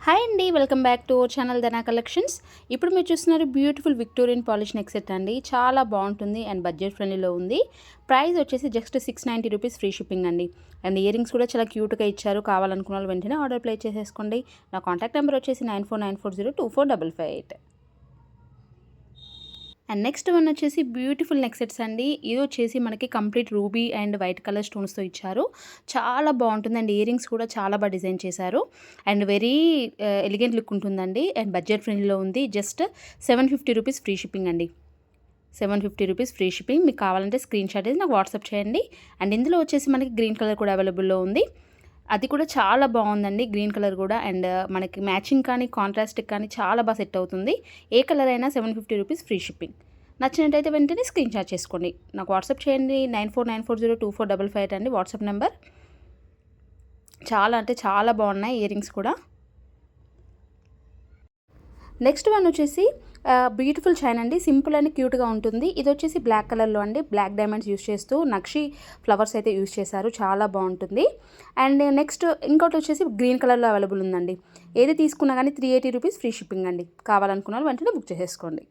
Hi అండి, welcome back to our channel Dhana collections. ఇప్పుడు మీరు చూస్తున్నారు beautiful Victorian polish neck set అండి. చాలా బాగుంటుంది అండ్ బడ్జెట్ ఫ్రెండ్లీలో ఉంది. ప్రైస్ వచ్చేసి జస్ట్ 690 రూపీస్, ఫ్రీ షిప్పింగ్ అండి. అండ్ ఇయర్ రింగ్స్ కూడా చాలా క్యూట్గా ఇచ్చారు. కావాలనుకున్న వాళ్ళు వెంటనే ఆర్డర్ ప్లేస్ చేసేసుకోండి. నా కాంటాక్ట్ నెంబర్ వచ్చేసి 9494024558. అండ్ నెక్స్ట్ వన్ వచ్చేసి బ్యూటిఫుల్ నెక్ సెట్స్ అండి. ఇది వచ్చేసి మనకి complete ruby and white colour స్టోన్స్తో ఇచ్చారు. చాలా బాగుంటుంది అండ్ ఇయర్ రింగ్స్ కూడా చాలా బాగా డిజైన్ చేశారు. అండ్ వెరీ ఎలిగెంట్ లుక్ ఉంటుందండి. అండ్ బడ్జెట్ ఫ్రెండ్లీలో ఉంది. జస్ట్ 750 రూపీస్, ఫ్రీ షిప్పింగ్ అండి. 750 రూపీస్, ఫ్రీ షిప్పింగ్. మీకు కావాలంటే స్క్రీన్ షాట్ అయితే నాకు వాట్సాప్ చేయండి. అండ్ ఇందులో వచ్చేసి మనకి గ్రీన్ కలర్ కూడా అవైలబుల్లో ఉంది. అది కూడా చాలా బాగుందండి, గ్రీన్ కలర్ కూడా. అండ్ మనకి మ్యాచింగ్ కానీ కాంట్రాస్ట్కి కానీ చాలా బాగా సెట్ అవుతుంది. ఏ కలర్ అయినా 750 రూపీస్, ఫ్రీ షిప్పింగ్. నచ్చినట్టయితే వెంటనే స్క్రీన్ షాట్ చేసుకోండి, నాకు వాట్సాప్ చేయండి. 9494022455 అండి వాట్సాప్ నెంబర్. చాలా అంటే చాలా బాగున్నాయి ఇయర్ రింగ్స్ కూడా. నెక్స్ట్ వన్ వచ్చేసి బ్యూటిఫుల్ చైన్ అండి. సింపుల్ అండ్ క్యూట్గా ఉంటుంది. ఇది వచ్చేసి బ్లాక్ కలర్లో అండి. బ్లాక్ డైమండ్స్ యూస్ చేస్తూ నక్షి ఫ్లవర్స్ అయితే యూస్ చేశారు. చాలా బాగుంటుంది. అండ్ నెక్స్ట్ ఇంకోటి వచ్చేసి గ్రీన్ కలర్లో అవైలబుల్ ఉందండి. ఏది తీసుకున్నా కానీ 380 రూపీస్, ఫ్రీ షిప్పింగ్ అండి. కావాలనుకున్న వాళ్ళు వెంటనే బుక్ చేసేసుకోండి.